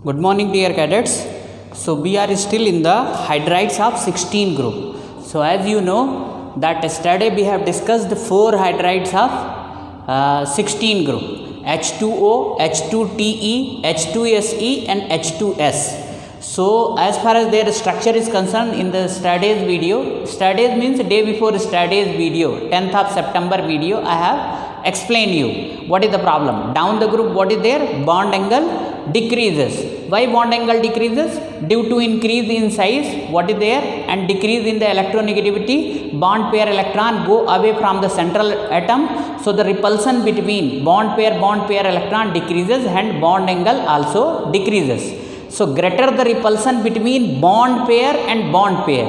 Good morning dear cadets. So we are still in the hydrides of 16 group. So as you know that yesterday we have discussed 4 hydrides of 16 group: H2o, H2Te, H2Se and H2S. So as far as their structure is concerned, in the yesterday's video, yesterday's means day before yesterday's video, 10th of September video, I have explained you what is the problem. Down the group, what is there? Bond angle decreases. Why bond angle decreases? Due to increase in size, what is there, and decrease in the electronegativity. Bond pair electron go away from the central atom, so the repulsion between bond pair electron decreases and bond angle also decreases. So greater the repulsion between bond pair and bond pair,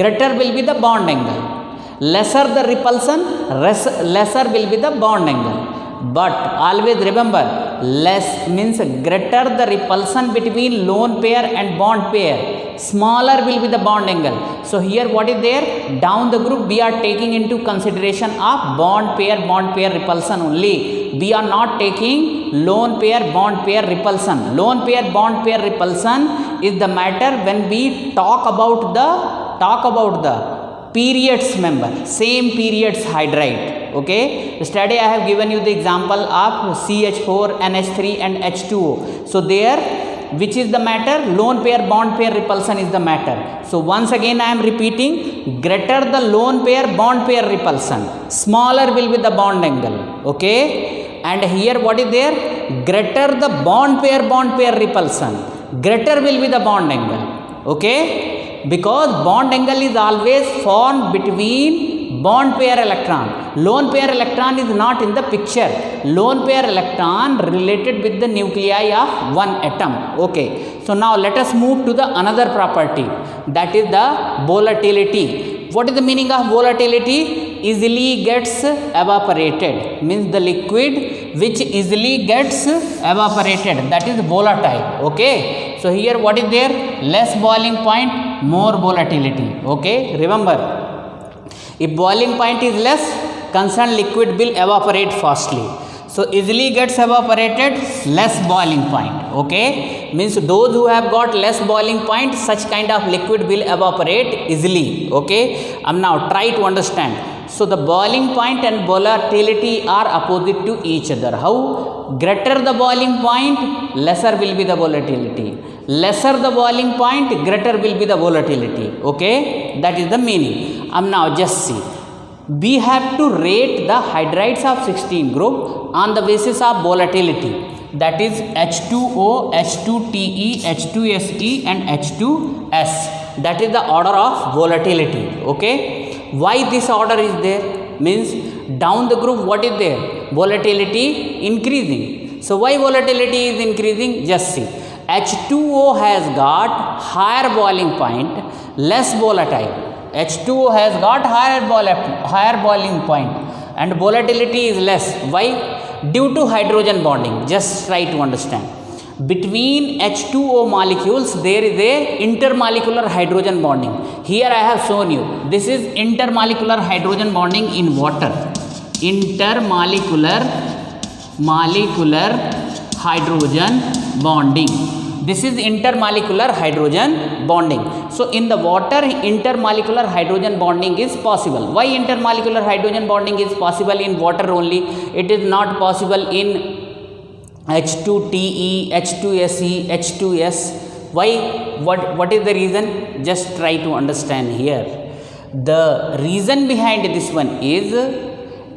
greater will be the bond angle. Lesser the repulsion, lesser will be the bond angle. But always remember, less means greater the repulsion between lone pair and bond pair, smaller will be the bond angle. So here what is there? Down the group we are taking into consideration of bond pair repulsion only. We are not taking lone pair bond pair repulsion. Lone pair bond pair repulsion is the matter when we talk about the periods member, same periods hydride. Okay, yesterday I have given you the example of CH4, NH3 and H2o. So there, which is the matter? Lone pair bond pair repulsion is the matter. So once again I am repeating, greater the lone pair bond pair repulsion, smaller will be the bond angle. Okay, and here what is there? Greater the bond pair repulsion, greater will be the bond angle. Okay, because bond angle is always formed between bond pair electron. Lone pair electron is not in the picture. Lone pair electron related with the nuclei of one atom. Okay, so now let us move to the another property, that is the volatility. What is the meaning of volatility? Easily gets evaporated, means the liquid which easily gets evaporated, that is volatile. Okay, so here what is there? Less boiling point, more volatility. Okay, remember, if boiling point is less, concerned liquid will evaporate fastly. So easily gets evaporated, less boiling point. Okay, means those who have got less boiling point, such kind of liquid will evaporate easily. Okay, now try to understand. So the boiling point and volatility are opposite to each other. How? Greater the boiling point, lesser will be the volatility. Lesser the boiling point, greater will be the volatility. Okay, that is the meaning. Now just see, we have to rate the hydrides of 16 group on the basis of volatility, that is H2o, H2Te, H2Se and H2S. That is the order of volatility. Okay, why this order is there? Means down the group what is there? Volatility increasing. So why volatility is increasing? Just see, H2o has got higher boiling point, less volatile. H2o has got higher boiling point and volatility is less. Why? Due to hydrogen bonding. Just try to understand. Between H2O molecules there is a intermolecular hydrogen bonding. Here I have shown you. This is intermolecular hydrogen bonding in water. Intermolecular hydrogen bonding. This is intermolecular hydrogen bonding. So in the water, intermolecular hydrogen bonding is possible. Why intermolecular hydrogen bonding is possible in water only? It is not possible in H2Te, H2Se, H2S. Why? What is the reason? Just try to understand here. The reason behind this one is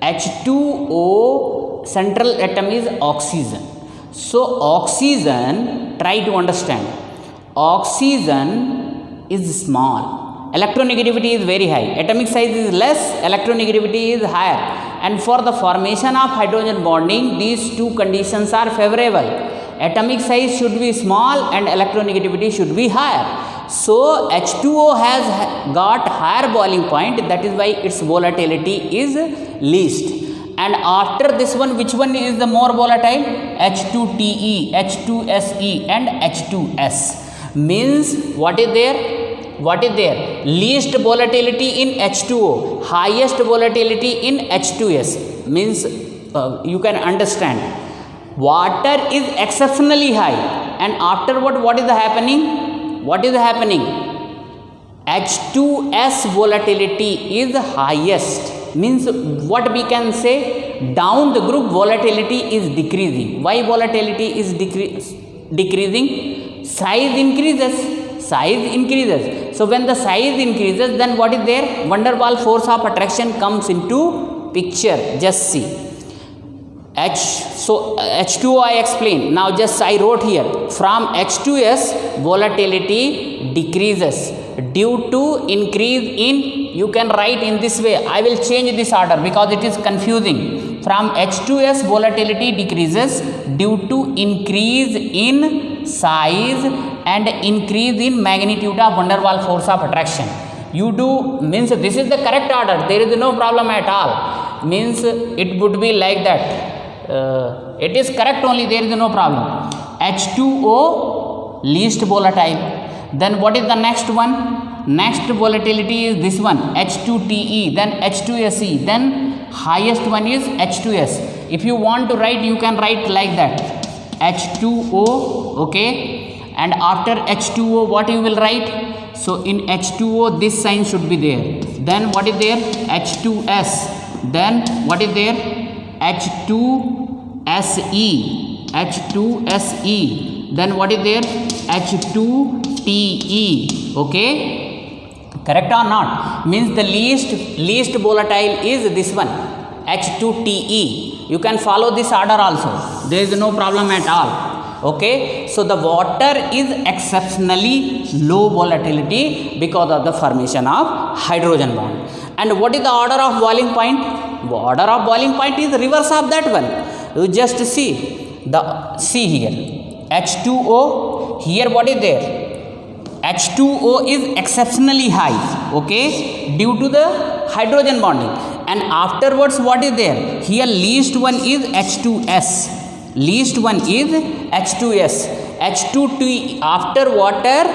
H2O central atom is oxygen. So oxygen, try to understand, oxygen is small, electronegativity is very high, atomic size is less, electronegativity is higher, and for the formation of hydrogen bonding these two conditions are favorable. Atomic size should be small and electronegativity should be higher. So H2O has got higher boiling point, that is why its volatility is least. And after this one, which one is the more volatile? H2Te, H2Se and H2S. Means what is there? Least volatility in H2O, highest volatility in H2S. Means you can understand, water is exceptionally high, and afterward what is happening? What is happening? H2s volatility is highest, means what we can say, down the group volatility is decreasing. Why volatility is decreasing? Size increases. Size increases. So when the size increases, then what is there? Van der Waals force of attraction comes into picture. Just see. So H2O I explained. Now just I wrote here, from H2s volatility decreases due to increase in, you can write in this way. I will change this order because it is confusing. From H2s volatility decreases due to increase in size and increase in magnitude of van der Waals force of attraction. You do, means this is the correct order. There is no problem at all. Means it would be like that. It is correct only, there is no problem. H2O least volatile. Then what is the next one? Next volatility is this one, H2TE, then H2SE, then highest one is H2S. If you want to write, you can write like that, H2O, okay, and after H2O what you will write? So in H2O this sign should be there. Then what is there? H2S. Then what is there? H2SE. H2SE. Then what is there? H2TE. Okay, correct or not? Means the least volatile is this one, H2TE. You can follow this order also. There is no problem at all. Okay, so the water is exceptionally low volatility because of the formation of hydrogen bond. And what is the order of boiling point? The order of boiling point is reverse of that one. You just see here, H2O, here what is there? H2O is exceptionally high, okay, due to the hydrogen bonding. And afterwards what is there? Here least one is H2S. Least one is H2S. H2T after water,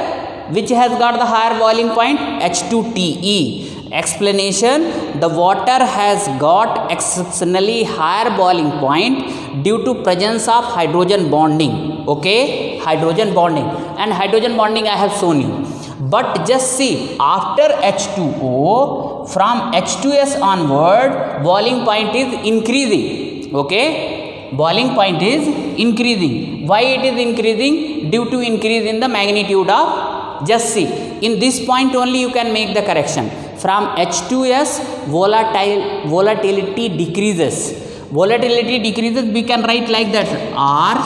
which has got the higher boiling point? H2TE. Explanation: the water has got exceptionally higher boiling point due to presence of hydrogen bonding. Okay, hydrogen bonding, and hydrogen bonding I have shown you. But just see, after H2O, from H2S onward, boiling point is increasing. Okay, boiling point is increasing. Why it is increasing? Due to increase in the magnitude of, just see, in this point only you can make the correction. From H2S, volatility decreases. Volatility decreases, we can write like that, or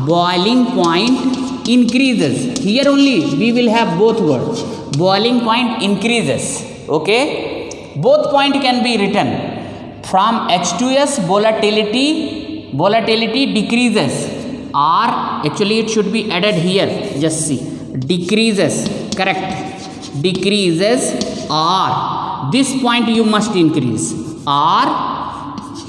boiling point increases. Here only we will have both words. Boiling point increases. Okay, both point can be written. From H2S, volatility decreases, or actually it should be added here. Just see, decreases. Correct. Decreases, or this point you must increase, or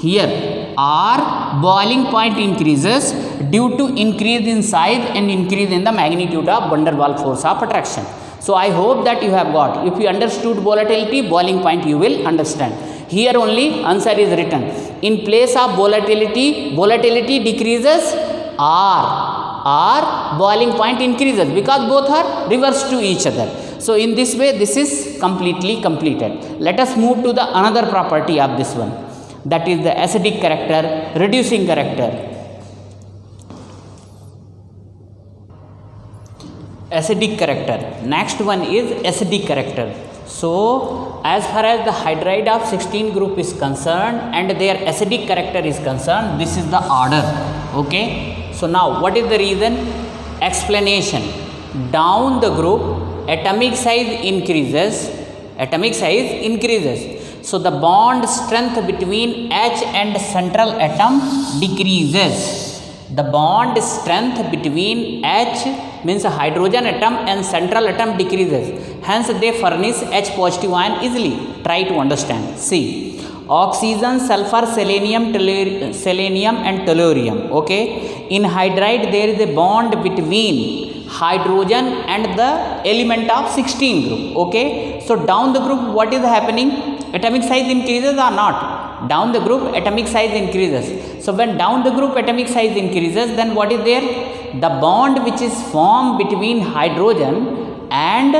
here, or boiling point increases due to increase in size and increase in the magnitude of van der Waals force of attraction. So I hope that you have got. If you understood volatility, boiling point you will understand. Here only answer is written. In place of volatility decreases, or boiling point increases, because both are reverse to each other. So in this way this is completely completed. Let us move to the another property of this one, that is the acidic character, reducing character. Acidic character. Next one is acidic character. So as far as the hydride of 16 group is concerned and their acidic character is concerned, this is the order. Okay, so now what is the reason? Explanation: down the group atomic size increases. So the bond strength between H and central atom decreases. The bond strength between H means hydrogen atom and central atom decreases. Hence they furnish H positive ion easily. Try to understand. See, oxygen, sulfur, selenium and tellurium. Okay, in hydride there is a bond between hydrogen and the element of 16 group. Okay, so down the group what is happening? Atomic size increases or not? Down the group atomic size increases. So when down the group atomic size increases, then what is there? the bond which is formed between hydrogen and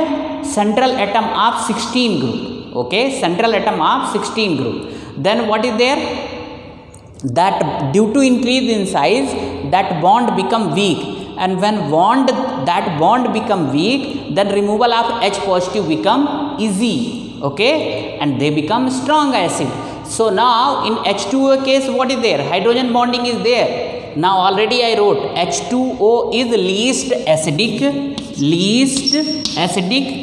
central atom of 16 group. Okay, central atom of 16 group. Then what is there? That due to increase in size, that bond become weak, and when that bond become weak, then removal of H positive become easy. Okay, and they become strong acid. So now in H2O case, what is there? Hydrogen bonding is there. Now already I wrote H2O is least acidic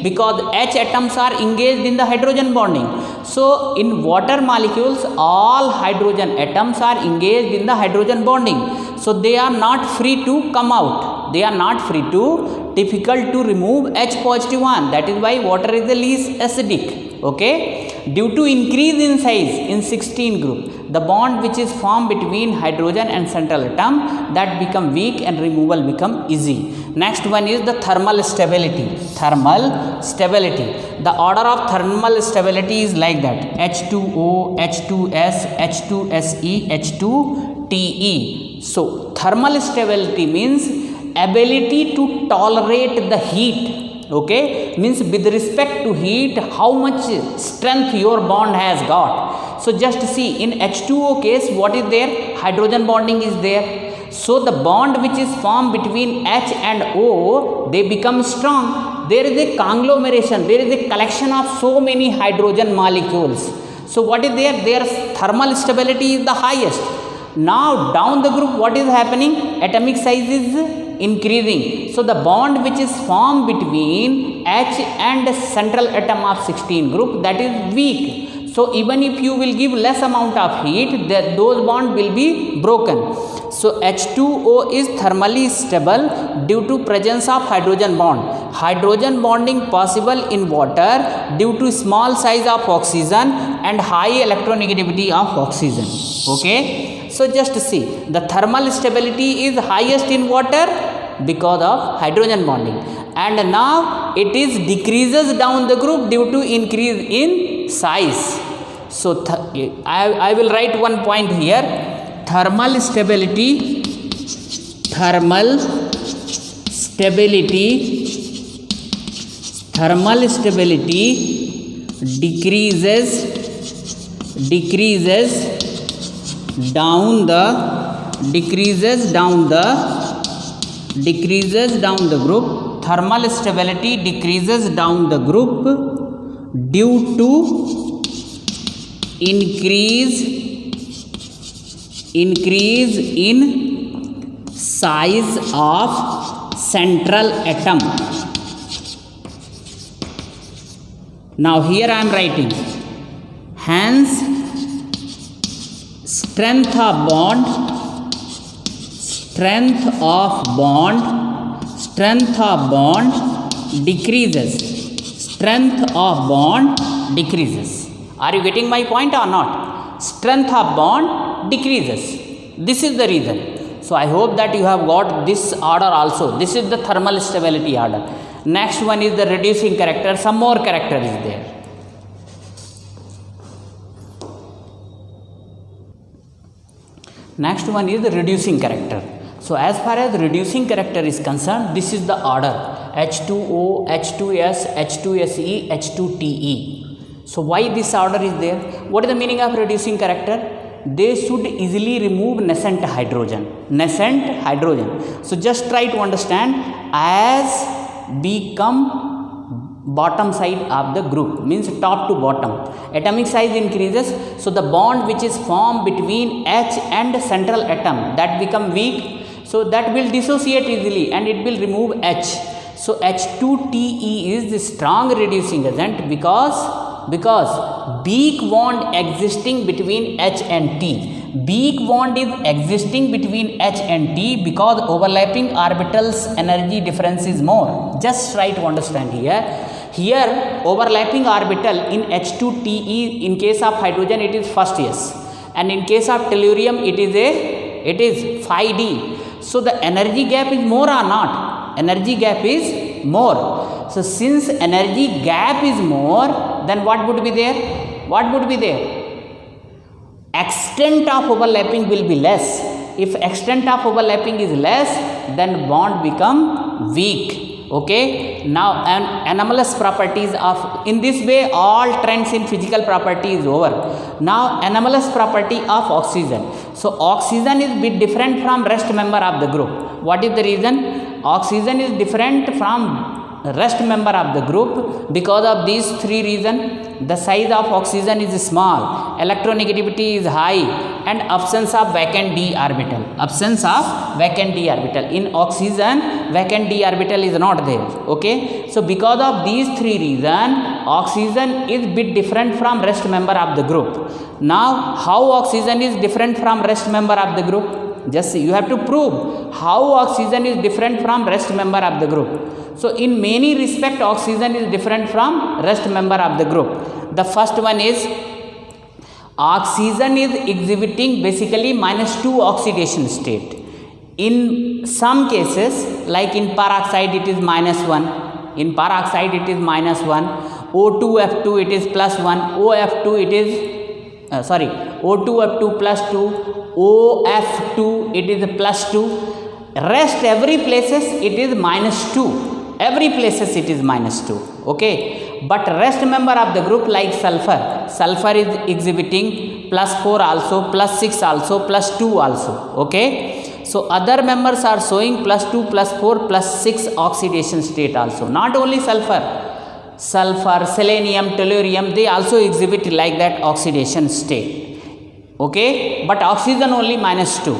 because H atoms are engaged in the hydrogen bonding. So in water molecules, all hydrogen atoms are engaged in the hydrogen bonding. So they are not free to come out. They are not free to, difficult to remove H positive one. That is why water is the least acidic. Okay, due to increase in size in 16 group, the bond which is formed between hydrogen and central atom, that become weak and removal become easy. Next one is the thermal stability. Thermal stability. The order of thermal stability is like that: H2O, H2S, H2SE, H2TE. So thermal stability means ability to tolerate the heat. Okay, means with respect to heat, how much strength your bond has got. So just see, in H2O case, what is there? Hydrogen bonding is there. So the bond which is formed between H and O, they become strong. There is a conglomeration, there is a collection of so many hydrogen molecules. So what is there? Their thermal stability is the highest. Now down the group, what is happening? Atomic size is increasing. So the bond which is formed between H and central atom of 16 group, that is weak. So even if you will give less amount of heat, those bond will be broken. So H2O is thermally stable due to presence of hydrogen bond. Hydrogen bonding possible in water due to small size of oxygen and high electronegativity of oxygen. Okay, so just see, the thermal stability is highest in water because of hydrogen bonding, and now it is decreases down the group due to increase in size. So I will write one point here: thermal stability decreases down the group. Thermal stability decreases down the group due to increase in size of central atom. Now here I am writing, hence strength of bond decreases. Are you getting my point or not? Strength of bond decreases. This is the reason. So I hope that you have got this order also. This is the thermal stability order. Next one is the reducing character. Some more character is there. Next one is the reducing character. So as far as reducing character is concerned, this is the order: H2O, H2S, H2SE, H2TE. So why this order is there? What is the meaning of reducing character? They should easily remove nascent hydrogen. So just try to understand, as become bottom side of the group, means top to bottom, atomic size increases. So the bond which is formed between H and central atom, that become weak. So that will dissociate easily and it will remove H. So H2TE is the strong reducing agent because weak bond existing between H and T. Weak bond is existing between H and T because overlapping orbitals energy difference is more. Just try to understand here. Here overlapping orbital in H2TE, in case of hydrogen it is first s, and in case of tellurium it is 5d. So the energy gap is more or not? Energy gap is more. So since energy gap is more, then what would be there? Extent of overlapping will be less. If extent of overlapping is less, then bond become weak. Okay, now anomalous properties of, in this way all trends in physical property is over. Now anomalous property of oxygen. So oxygen is bit different from rest member of the group. What is the reason? Oxygen is different from rest member of the group because of these three reasons. The size of oxygen is small, electronegativity is high, and absence of vacant d orbital. Absence of vacant d orbital. In oxygen, vacant d orbital is not there. Okay, so because of these three reasons, oxygen is bit different from rest member of the group. Now, how oxygen is different from rest member of the group? Just you have to prove how oxygen is different from rest member of the group. So in many respect, oxygen is different from rest member of the group. The first one is oxygen is exhibiting basically -2 oxidation state. In some cases, like in peroxide, it is -1. In peroxide, it is -1. O2F2, it is +1. OF2, it is O2F2 +2. OF2, it is +2. Rest every places it is -2. Every places it is -2. Okay, but rest member of the group like sulfur, sulfur is exhibiting +4 also, +6 also, +2 also. Okay, so other members are showing +2, +4, +6 oxidation state also. Not only sulfur, selenium, tellurium, they also exhibit like that oxidation state. Okay, but oxygen only -2.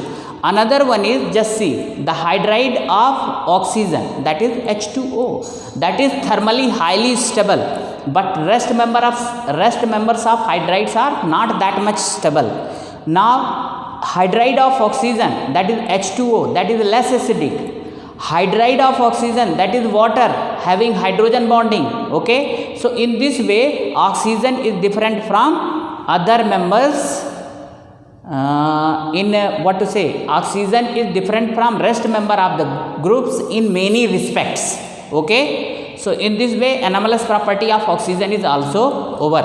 Another one is, just see, the hydride of oxygen, that is H2O, that is thermally highly stable, but rest members of hydrides are not that much stable. Now hydride of oxygen, that is H2O, that is less acidic. Hydride of oxygen, that is water having hydrogen bonding. Okay, so in this way oxygen is different from other members. Oxygen is different from rest member of the groups in many respects. Okay, so in this way anomalous property of oxygen is also over.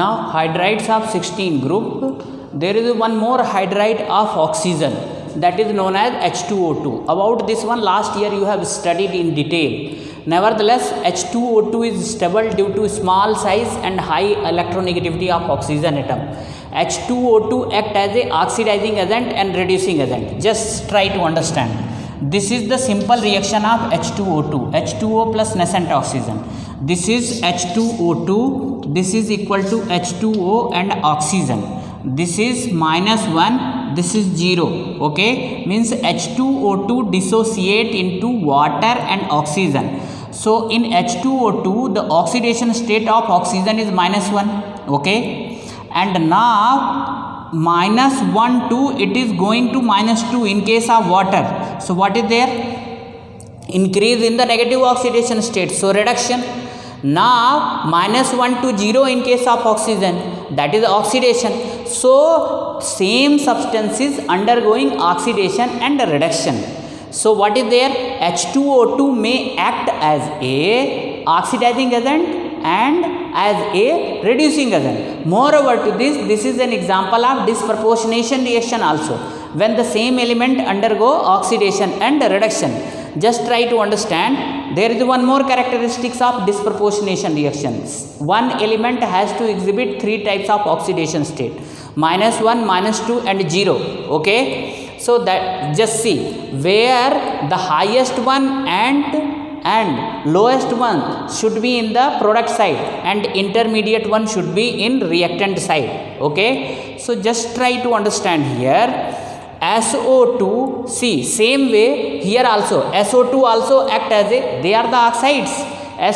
Now hydrides of 16 group, there is one more hydride of oxygen, that is known as H2O2. About this one last year you have studied in detail. Nevertheless, H2O2 is stable due to small size and high electronegativity of oxygen atom. H2O2 act as a oxidizing agent and reducing agent. Just try to understand. This is the simple reaction of H2O2, H2O plus nascent oxygen. This is H2O2, this is equal to H2O and oxygen. This is -1, this is 0. Okay, means H2O2 dissociate into water and oxygen. So in H2O2 the oxidation state of oxygen is -1. Okay, and now -1 to it is going to -2 in case of water. So what is there? Increase in the negative oxidation state, so reduction. Now -1 to 0 in case of oxygen, that is oxidation. So same substance is undergoing oxidation and reduction. So what is there? H2O2 may act as a oxidizing agent and as a reducing agent. Moreover to this, this is an example of disproportionation reaction also, when the same element undergo oxidation and reduction. Just try to understand, there is one more characteristics of disproportionation reactions. One element has to exhibit three types of oxidation state: -1, -2 and 0. Okay, so that just see where the highest one and lowest one should be in the product side and intermediate one should be in reactant side. Okay, so just try to understand here. SO2, see same way here also, SO2 also act as a, they are the oxides.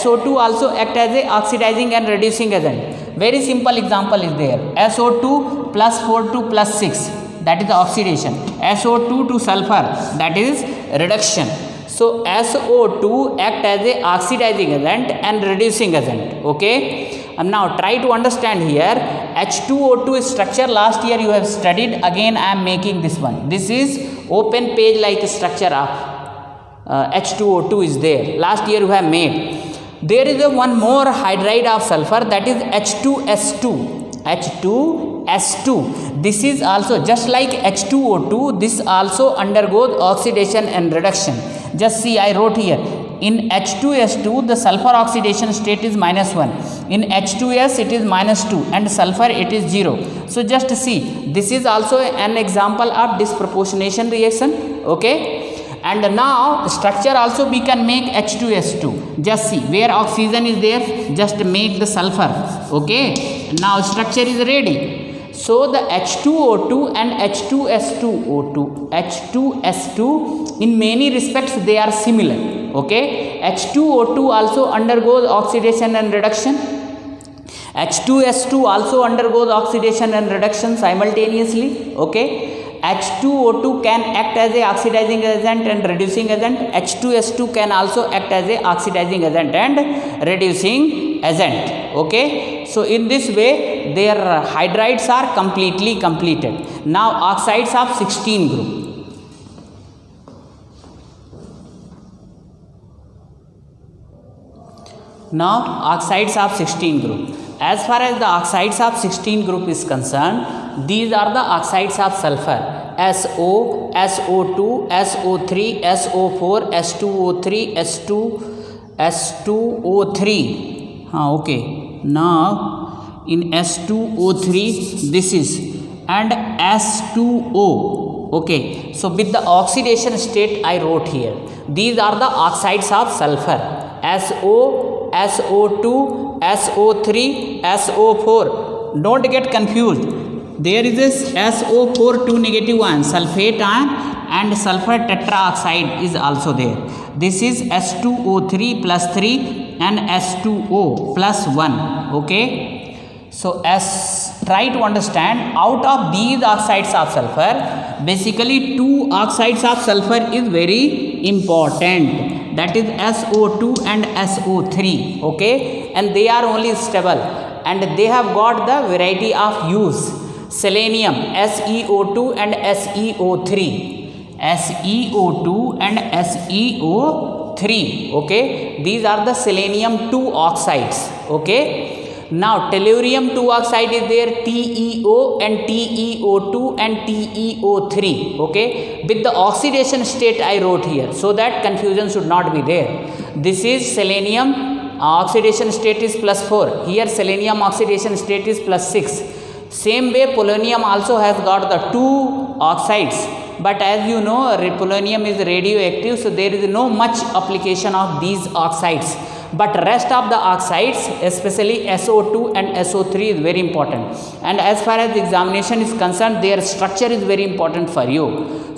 SO2 also act as a oxidizing and reducing agent. Very simple example is there. SO2 +4 to +6, that is oxidation. SO2 to sulfur, that is reduction. So SO2 act as a oxidizing agent and reducing agent. Okay, and now try to understand here H2O2 structure. Last year you have studied. Again I am making this one. This is open page like structure of H2O2 is there. Last year you have made. There is a one more hydride of sulfur, that is H2S2, H2S2. This is also just like H2O2, this also undergoes oxidation and reduction. Just see, I wrote here, in H2S2 the sulfur oxidation state is -1, in H2S it is -2, and sulfur it is 0. So just see, this is also an example of disproportionation reaction. Okay, and now structure also we can make H2S2. Just see, where oxygen is there, just make the sulfur. Okay, now structure is ready. So the H2O2 and H2S2 in many respects they are similar. Okay, H2O2 also undergoes oxidation and reduction. H2S2 also undergoes oxidation and reduction simultaneously. Okay, H2O2 can act as a oxidizing agent and reducing agent. H2S2 can also act as a oxidizing agent and reducing agent. Okay, so in this way their hydrides are completely completed. Now oxides of 16 group. Now oxides of 16 group. As far as the oxides of 16 group is concerned, these are the oxides of sulfur: SO, SO2, SO3, SO4, H2O3, H2O3. Okay, now in H2O3 this is, and S2O. Okay, so with the oxidation state I wrote here, these are the oxides of sulfur: SO, SO2, SO3, SO4. Don't get confused. There is this SO4 2 negative ion, sulfate ion, and sulfur tetraoxide is also there. This is H2O3 plus 3 and H2O plus 1. Okay, so try to understand, out of these oxides of sulfur, basically 2 oxides of sulfur is very important, that is SO2 and SO3. Okay, and they are only stable and they have got the variety of use: selenium, SeO2 and SeO3, SeO2 and SeO3. Okay, these are the selenium 2 oxides. Okay, now tellurium 2 oxide is there, TeO and TeO2 and TeO3. Okay, with the oxidation state I wrote here, so that confusion should not be there. This is selenium, oxidation state is +4, here selenium oxidation state is +6. Same way polonium also has got the 2 oxides, but as you know polonium is radioactive, so there is no much application of these oxides. But rest of the oxides, especially SO2 and SO3, is very important. And as far as the examination is concerned, their structure is very important for you.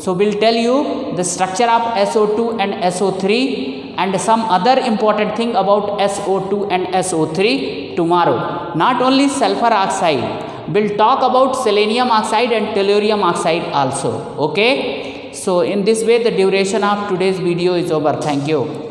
So we'll tell you the structure of SO2 and SO3 and some other important thing about SO2 and SO3 tomorrow. Not only sulfur oxide, we'll talk about selenium oxide and tellurium oxide also. Okay, so in this way the duration of today's video is over. Thank you.